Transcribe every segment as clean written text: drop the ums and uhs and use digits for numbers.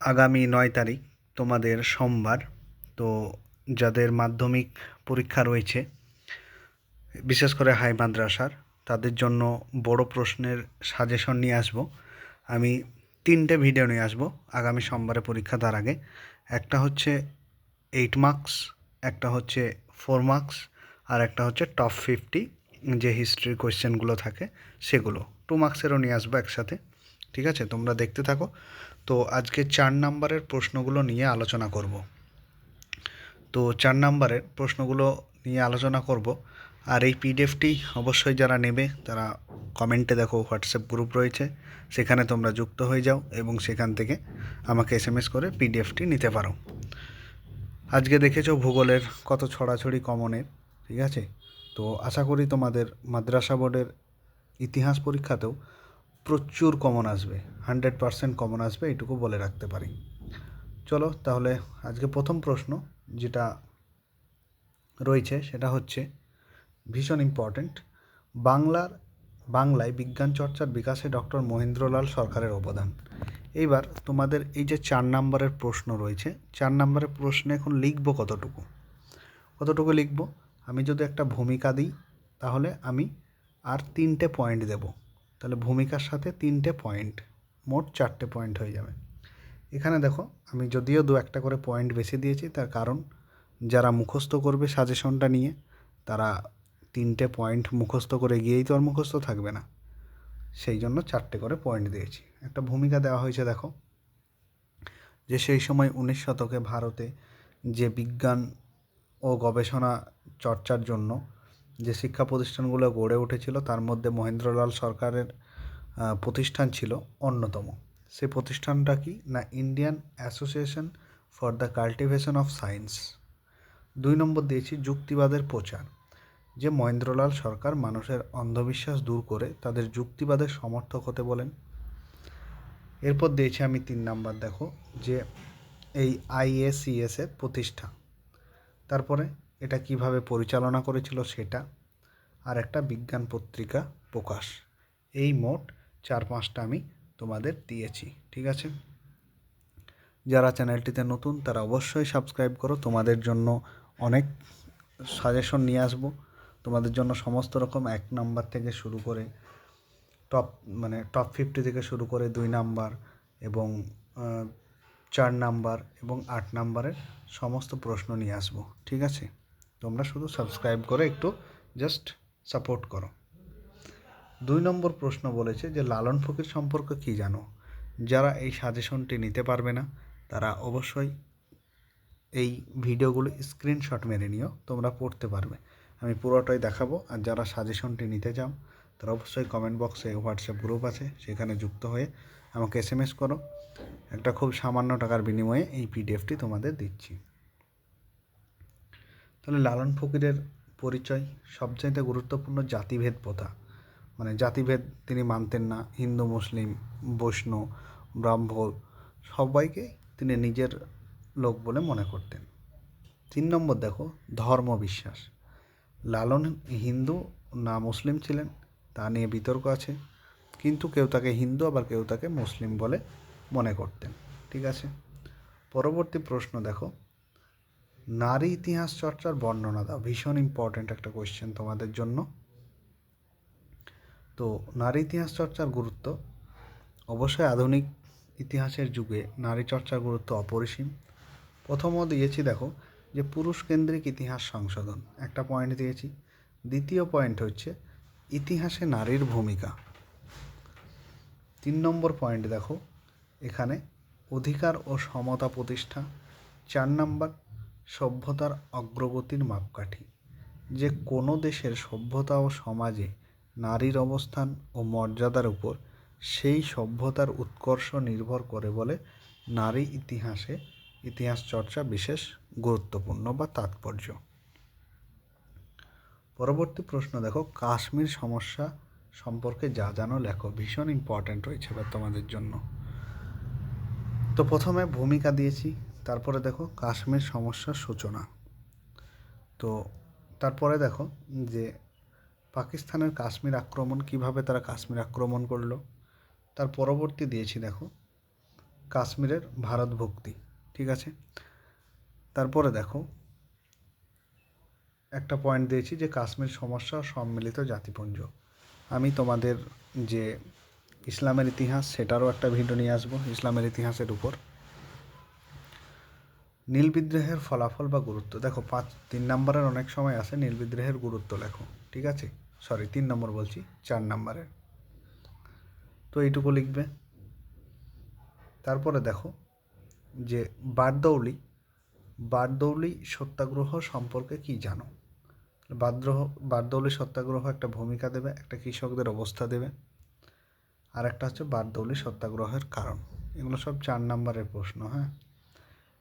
আগামী 9 তারিখ তোমাদের সোমবার। তো যাদের মাধ্যমিক পরীক্ষা রয়েছে, বিশেষ করে হাই মাদ্রাসার, তাদের জন্য বড় প্রশ্নের সাজেশন নিয়ে আসব। আমি 3টে ভিডিও নিয়ে আসব আগামী সোমবারে পরীক্ষা তার আগে। একটা হচ্ছে 8 মার্কস, একটা হচ্ছে 4 মার্কস, আর একটা হচ্ছে টপ 50 যে হিস্ট্রির কোয়েশ্চেনগুলো থাকে সেগুলো 2 মার্কসেরও নিয়ে আসবো একসাথে। ঠিক আছে, তোমরা দেখতে থাকো। তো আজকে 4 নাম্বারের প্রশ্নগুলো নিয়ে আলোচনা করব। তো 4 নাম্বারের প্রশ্নগুলো নিয়ে আলোচনা করব। আর এই পিডিএফটি অবশ্যই যারা নেবে তারা কমেন্টে দেখো হোয়াটসঅ্যাপ গ্রুপ রয়েছে, সেখানে তোমরা যুক্ত হয়ে যাও এবং সেখান থেকে আমাকে এসএমএস করে পিডিএফটি নিতে পারো। আজকে দেখেছো ভূগোলের কত ছড়াছড়ি কমনের, ঠিক আছে? তো আশা করি তোমাদের মাদ্রাসা বোর্ডের ইতিহাস পরীক্ষাতেও প্রচুর কমন আসবে, 100% কমন আসবে, এইটুকু বলে রাখতে পারি। চলো তাহলে আজকে প্রথম প্রশ্ন যেটা রয়েছে সেটা হচ্ছে ভীষণ ইম্পর্ট্যান্ট। বাংলায় বিজ্ঞান চর্চার বিকাশে ডক্টর মহেন্দ্রলাল সরকারের অবদান। এইবার তোমাদের এই যে 4 নাম্বারের প্রশ্ন রয়েছে, 4 নাম্বারের প্রশ্নে এখন লিখব কতটুকু লিখব? আমি যদি একটা ভূমিকা দিই তাহলে আমি আর 3টে পয়েন্ট দেব, তাহলে ভূমিকার সাথে 3টে পয়েন্ট, মোট 4টে পয়েন্ট হয়ে যাবে। এখানে দেখো আমি যদিও 2-1টা করে পয়েন্ট বেশি দিয়েছি, তার কারণ যারা মুখস্থ করবে সাজেশনটা নিয়ে তারা 3টে পয়েন্ট মুখস্থ করে গিয়েই তো আর মুখস্থ থাকবে না, সেই জন্য 4টে করে পয়েন্ট দিয়েছি। একটা ভূমিকা দেওয়া হয়েছে দেখো, যে সেই সময় 19 শতকে ভারতে যে বিজ্ঞান ও গবেষণা চর্চার জন্য যে শিক্ষা প্রতিষ্ঠানগুলো গড়ে উঠেছিল তার মধ্যে মহেন্দ্রলাল সরকারের প্রতিষ্ঠান ছিল অন্যতম। সেই প্রতিষ্ঠানটা কি না, Indian association for the cultivation of science. 2 নম্বর দিয়েছি যুক্তিবাদের প্রচার, যে মহেন্দ্রলাল সরকার মানুষের অন্ধবিশ্বাস দূর করে তাদের যুক্তিবাদের সমর্থক হতে বলেন। এরপর দিয়েছি আমি 3 নাম্বার, দেখো যে এই আইএসিএস এর প্রতিষ্ঠা, তারপরে এটা কিভাবে পরিচালনা করেছিল সেটা, আর একটা বিজ্ঞান পত্রিকা প্রকাশ। এই মোট 4-5টা আমি তোমাদের দিয়েছি, ঠিক আছে? যারা চ্যানেলটিতে নতুন তারা অবশ্যই সাবস্ক্রাইব করো, তোমাদের জন্য অনেক সাজেশন নিয়ে আসবো। তোমাদের জন্য সমস্ত রকম 1 নাম্বার থেকে শুরু করে টপ 50 থেকে শুরু করে 2 নাম্বার এবং 4 নাম্বার এবং 8 নাম্বারের সমস্ত প্রশ্ন নিয়ে আসবো, ঠিক আছে? তোমরা শুধু সাবস্ক্রাইব করে একটু জাস্ট সাপোর্ট করো। 2 নম্বর প্রশ্ন বলেছে যে লালন ফকির সম্পর্কে কী জানো? যারা এই সাজেশনটি নিতে পারবে না তারা অবশ্যই এই ভিডিওগুলো স্ক্রিনশট মেরে নিও, তোমরা পড়তে পারবে, আমি পুরোটাই দেখাবো। আর যারা সাজেশনটি নিতে চাও তারা অবশ্যই কমেন্ট বক্সে হোয়াটসঅ্যাপ গ্রুপ আছে, সেখানে যুক্ত হয়ে আমাকে এসএমএস করো। একটা খুব সামান্য টাকার বিনিময়ে এই পিডিএফটি তোমাদের দিচ্ছি। তাহলে লালন ফকিরের পরিচয়, সবচাইতে গুরুত্বপূর্ণ জাতিভেদ প্রথা, মানে জাতিভেদ তিনি মানতেন না, হিন্দু মুসলিম বৈষ্ণব ব্রাহ্মণ সবাইকে তিনি নিজের লোক বলে মনে করতেন। 3 নম্বর দেখো ধর্ম বিশ্বাস, লালন হিন্দু না মুসলিম ছিলেন তা নিয়ে বিতর্ক আছে, কিন্তু কেউ তাকে হিন্দু আবার কেউ তাকে মুসলিম বলে মনে করতেন, ঠিক আছে? পরবর্তী প্রশ্ন দেখো, নারী ইতিহাস চর্চার বর্ণনা দাও। ভীষণ ইম্পর্ট্যান্ট একটা কোয়েশ্চেন তোমাদের জন্য। তো নারী ইতিহাস চর্চার গুরুত্ব, অবশ্যই আধুনিক ইতিহাসের যুগে নারী চর্চার গুরুত্ব অপরিসীম। প্রথমও দিয়েছি দেখো যে পুরুষ কেন্দ্রিক ইতিহাস সংশোধন, একটা পয়েন্ট দিয়েছি। দ্বিতীয় পয়েন্ট হচ্ছে ইতিহাসে নারীর ভূমিকা। 3 নম্বর পয়েন্ট দেখো এখানে অধিকার ও সমতা প্রতিষ্ঠা। 4 নম্বর সভ্যতার অগ্রগতির মাপকাঠি, যে কোনো দেশের সভ্যতা ও সমাজে নারীর অবস্থান ও মর্যাদার উপর সেই সভ্যতার উৎকর্ষ নির্ভর করে বলে নারী ইতিহাস চর্চা বিশেষ গুরুত্বপূর্ণ বা তাৎপর্য। পরবর্তী প্রশ্ন দেখো, কাশ্মীর সমস্যা সম্পর্কে যা জানো লেখো। ভীষণ ইম্পর্ট্যান্ট রয়েছে এবার তোমাদের জন্য। তো প্রথমে ভূমিকা দিয়েছি, তারপরে দেখো কাশ্মীর সমস্যার সূচনা, তো তারপরে দেখো যে পাকিস্তানের কাশ্মীর আক্রমণ, কিভাবে তারা কাশ্মীর আক্রমণ করলো, তার পরবর্তী দিয়েছি দেখো কাশ্মীরের ভারত ভক্তি। ঠিক আছে, তারপরে দেখো একটা পয়েন্ট দিয়েছি যে কাশ্মীর সমস্যা ও সম্মিলিত জাতিপুঞ্জ। আমি তোমাদের যে ইসলামের ইতিহাস সেটারও একটা ভিডিও নিয়ে আসবো ইসলামের ইতিহাসের উপর। নীল বিদ্রোহের ফলাফল বা গুরুত্ব, দেখো 3 নম্বরের অনেক সময় আসে নীল বিদ্রোহের গুরুত্ব লেখো। ঠিক আছে, 3 নম্বর বলছি, 4 নম্বরের, তো এইটুকু লিখবে। তারপরে দেখো যে বারদৌলি সত্যাগ্রহ সম্পর্কে কি জানো। বারদৌলি সত্যাগ্রহ একটা ভূমিকা দেবে, একটা কৃষকদের অবস্থা দেবে, আর একটা হচ্ছে বারদৌলি সত্যাগ্রহের কারণ। এগুলো সব 4 নম্বরের প্রশ্ন। হ্যাঁ,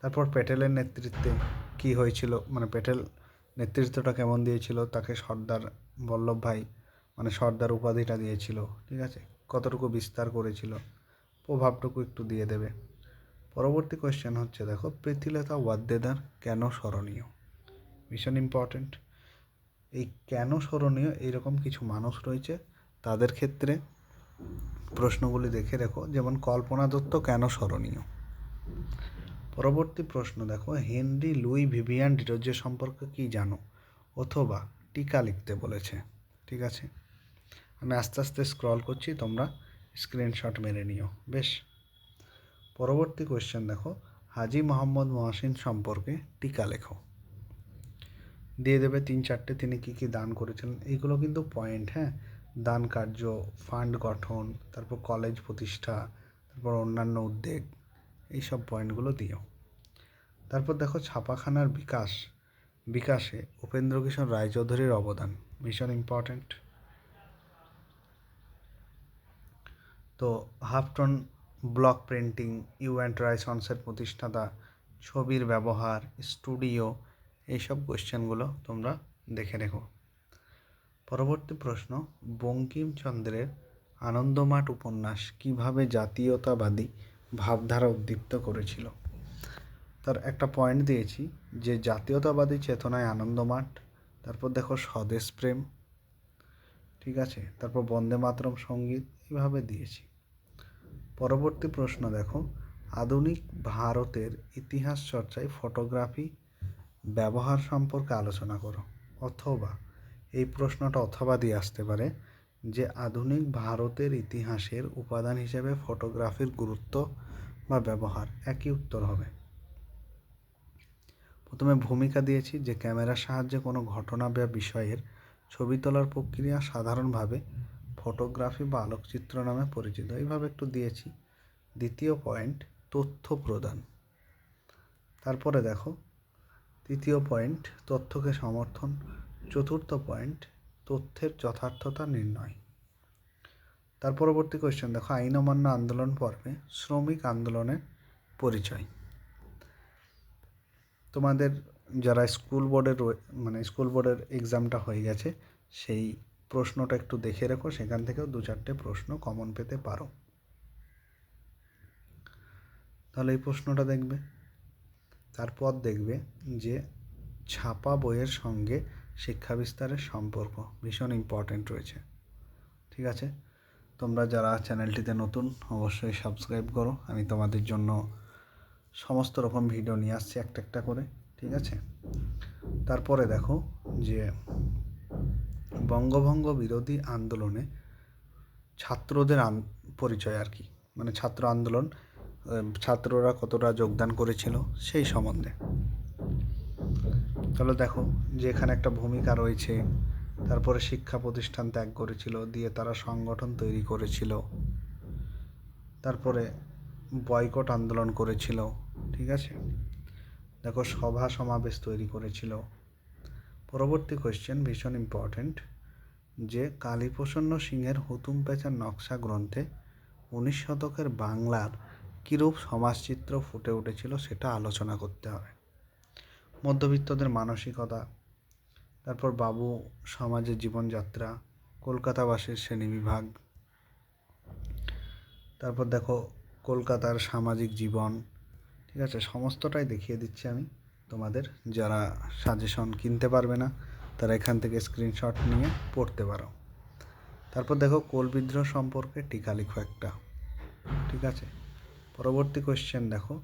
তারপর প্যাটেলের নেতৃত্বে কি হয়েছিল, মানে প্যাটেল নেতৃত্বটা কেমন দিয়েছিল, তাকে সর্দার বল্লভভাই মানে সর্দার উপাধিটা দিয়েছিল। ঠিক আছে, কতটুকু বিস্তার করেছিল, প্রভাবটুকু একটু দিয়ে দেবে। পরবর্তী কোয়েশ্চেন হচ্ছে দেখো প্রীতিলতা ওয়াদ্দেদার কেন স্মরণীয়, ভীষণ ইম্পর্টেন্ট। এই কেন স্মরণীয় এইরকম কিছু মানুষ রয়েছে, তাদের ক্ষেত্রে প্রশ্নগুলি দেখে রেখো, যেমন কল্পনা দত্ত কেন স্মরণীয়। পরবর্তী প্রশ্ন দেখো হেনরি লুই ভিভিয়ান ডিরোজিও সম্পর্কে কি জানো, অথবা টিকা লিখতে বলেছে। ঠিক আছে, আমি আস্তে আস্তে স্ক্রল করছি, তোমরা স্ক্রিনশট মেরে নিও। বেশ, পরবর্তী কোয়েশ্চেন দেখো হাজী মোহাম্মদ মহসিন সম্পর্কে টিকা লেখো। দিয়ে দেবে 3-4টে তিনি কী কী দান করেছিলেন, এইগুলো কিন্তু পয়েন্ট। হ্যাঁ, দান কার্য, ফান্ড গঠন, তারপর কলেজ প্রতিষ্ঠা, তারপর অন্যান্য উদ্যোগ, এইসব পয়েন্টগুলো দিও। তারপর দেখো ছাপাখানার বিকাশে উপেন্দ্র কিশোর রায়চৌধুরীর অবদান, ভীষণ ইম্পর্ট্যান্ট। তো halftone block printing, U and Ray সন্সের প্রতিষ্ঠাতা, ছবির ব্যবহার, স্টুডিও, এইসব কোয়েশ্চেনগুলো তোমরা দেখে রেখো। পরবর্তী প্রশ্ন বঙ্কিমচন্দ্রের আনন্দমাঠ উপন্যাস কিভাবে জাতীয়তাবাদী ভাবধারা উদ্দীপ্ত করেছিল। তার একটা পয়েন্ট দিয়েছি যে জাতীয়তাবাদী চেতনায় আনন্দমাঠ, তারপর দেখো স্বদেশপ্রেম। ঠিক আছে, তারপর বন্দে মাতরম সঙ্গীত, এইভাবে দিয়েছি। পরবর্তী প্রশ্ন দেখো আধুনিক ভারতের ইতিহাস চর্চায় ফটোগ্রাফি ব্যবহার সম্পর্কে আলোচনা করো। অথবা এই প্রশ্নটা অথবা দিয়ে আসতে পারে যে আধুনিক ভারতের ইতিহাসের উপাদান হিসেবে ফটোগ্রাফির গুরুত্ব বা ব্যবহার, একই উত্তর হবে। প্রথমে ভূমিকা দিয়েছি যে ক্যামেরার সাহায্যে কোনো ঘটনা বা বিষয়ের ছবি তোলার প্রক্রিয়া সাধারণভাবে ফটোগ্রাফি বা আলোকচিত্র নামে পরিচিত, এইভাবে একটু দিয়েছি। দ্বিতীয় পয়েন্ট তথ্য প্রদান। তারপরে দেখো তৃতীয় পয়েন্ট তথ্যকে সমর্থন। চতুর্থ পয়েন্ট তথ্যের যথার্থতা নির্ণয়। তার পরবর্তী কোয়েশ্চেন দেখো আইন অমান্য আন্দোলন পর্বে শ্রমিক আন্দোলনের পরিচয়। তোমাদের যারা স্কুল বোর্ডের এক্সামটা হয়ে গেছে সেই প্রশ্নটা একটু দেখে রেখো, সেখান থেকেও 2-4টে প্রশ্ন কমন পেতে পারো। তাহলে এই প্রশ্নটা দেখবে। তারপর দেখবে যে ছাপা বইয়ের সঙ্গে শিক্ষা বিস্তারের সম্পর্ক, ভীষণ ইম্পর্ট্যান্ট রয়েছে। ঠিক আছে, তোমরা যারা চ্যানেলটিতে নতুন অবশ্যই সাবস্ক্রাইব করো, আমি তোমাদের জন্য সমস্ত রকম ভিডিও নিয়ে আসছি একটা একটা করে। ঠিক আছে, তারপরে দেখো যে বঙ্গভঙ্গ বিরোধী আন্দোলনে ছাত্রদের পরিচয় আর কি, মানে ছাত্র আন্দোলন, ছাত্ররা কতটা যোগদান করেছিল সেই সম্বন্ধে। তাহলে দেখো যে এখানে একটা ভূমিকা রয়েছে। তারপরে শিক্ষা প্রতিষ্ঠান ত্যাগ করেছিল, দিয়ে তারা সংগঠন তৈরি করেছিল, তারপরে বয়কট আন্দোলন করেছিল। ঠিক আছে, দেখো সভা সমাবেশ তৈরি করেছিল। পরবর্তী কোয়েশ্চেন ভীষণ ইম্পর্ট্যান্ট যে কালীপ্রসন্ন সিংহের হুতুম প্যাঁচার নকশা গ্রন্থে 19 শতকের বাংলার কীরূপ সমাজচিত্র ফুটে উঠেছিল সেটা আলোচনা করতে হবে। মধ্যবিত্তদের মানসিকতা, তারপর বাবু সমাজের জীবনযাত্রা, কলকাতাবাসীর শ্রেণীবিভাগ, তারপর দেখো কলকাতার সামাজিক জীবন। ঠিক আছে, সমস্তটাই দেখিয়ে দিচ্ছি আমি তোমাদের। যারা সাজেশন কিনতে পারবে না তারা এখান থেকে স্ক্রিনশট নিয়ে পড়তে পারো। তারপর দেখো কোল বিদ্রোহ সম্পর্কে টিকা লিখো একটা। ঠিক আছে, পরবর্তী কোয়েশ্চেন দেখো,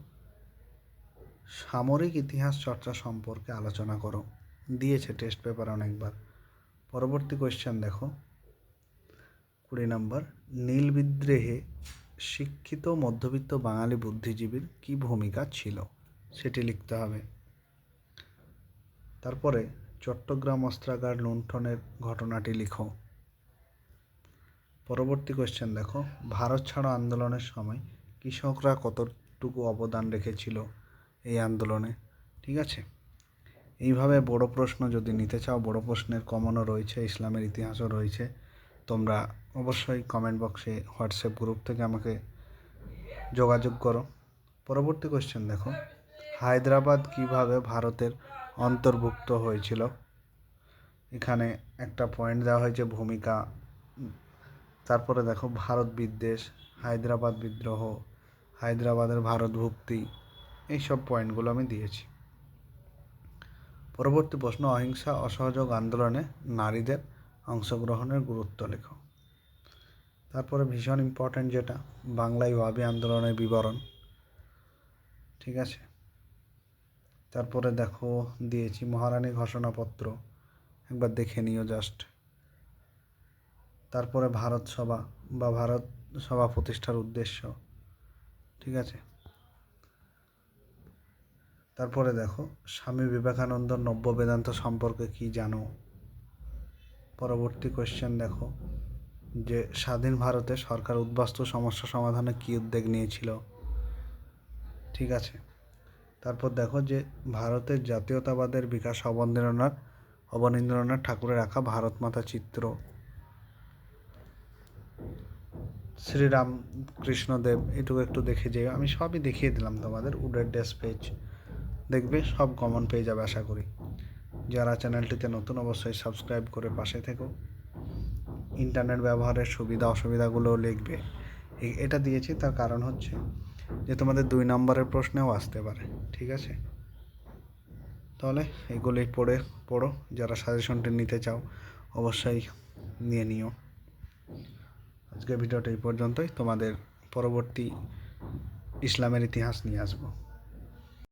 সামরিক ইতিহাস চর্চা সম্পর্কে আলোচনা করো। দিয়েছে টেস্ট পেপার অনেকবার। পরবর্তী কোয়েশ্চেন দেখো 20 নম্বর, নীল বিদ্রোহে শিক্ষিত মধ্যবিত্ত বাঙালি বুদ্ধিজীবীর কী ভূমিকা ছিল সেটি লিখতে হবে। তারপরে চট্টগ্রাম অস্ত্রাগার লুণ্ঠনের ঘটনাটি লিখো। পরবর্তী কোয়েশ্চেন দেখো, ভারত ছাড়ো আন্দোলনের সময় কৃষকরা কতটুকু অবদান রেখেছিল এই আন্দোলনে। ঠিক আছে, এইভাবে বড় প্রশ্ন যদি নিতে চাও, বড় প্রশ্নের কমনও রয়েছে, ইসলামের ইতিহাসও রয়েছে, তোমরা অবশ্যই কমেন্ট বক্সে হোয়াটসঅ্যাপ গ্রুপ থেকে আমাকে যোগাযোগ করো। পরবর্তী কোয়েশ্চেন দেখো, হায়দ্রাবাদ কিভাবে ভারতের অন্তর্ভুক্ত হয়েছিল। এখানে একটা পয়েন্ট দেওয়া হয়েছে ভূমিকা। তারপরে দেখো ভারত বিদ্বেষ, হায়দ্রাবাদ বিদ্রোহ, হায়দ্রাবাদের ভারতভুক্তি, এইসব পয়েন্টগুলো আমি দিয়েছি। পরবর্তী প্রশ্ন, অহিংসা অসহযোগ আন্দোলনে নারীদের অংশগ্রহণের গুরুত্ব লেখো। তারপরে ভীষণ ইম্পর্ট্যান্ট যেটা, বাংলায় ওয়াবি আন্দোলনের বিবরণ। ঠিক আছে, তারপরে দেখো দিয়েছি মহারানী ঘোষণাপত্র, একবার দেখে নিও জাস্ট। তারপরে ভারত সভা বা ভারত সভা প্রতিষ্ঠার উদ্দেশ্য। ঠিক আছে, তারপরে দেখো স্বামী বিবেকানন্দ নব্য বেদান্ত সম্পর্কে কি জানো। পরবর্তী কোয়েশ্চেন দেখো যে স্বাধীন ভারতে সরকার উদ্বাস্তু সমস্যা সমাধানে কী উদ্যোগ নিয়েছিল। ঠিক আছে, তারপর দেখো যে ভারতের জাতীয়তাবাদের বিকাশ অবনীন্দ্রনাথ ঠাকুরের আঁকা ভারত মাতা চিত্র। শ্রীরাম কৃষ্ণদেব, এটুকু একটু দেখে যেও, আমি সবই দেখিয়ে দিলাম তোমাদের। উডের ড্যাশ পেজ দেখবে, সব কমন পেয়ে যাবে আশা করি। যারা চ্যানেলটিতে নতুন অবশ্যই সাবস্ক্রাইব করে পাশে থেকো। ইন্টারনেট ব্যবহারের সুবিধা অসুবিধাগুলোও লিখবে। এটা দিয়েছি তার কারণ হচ্ছে যে তোমাদের 2 নম্বরের প্রশ্নেও আসতে পারে। ঠিক আছে, তাহলে এগুলোই পড়ো। যারা সাজেশনটি নিতে চাও অবশ্যই নিয়ে নিও। আজকের ভিডিওটা এই পর্যন্তই। তোমাদের পরবর্তী ইসলামের ইতিহাস নিয়ে আসবো।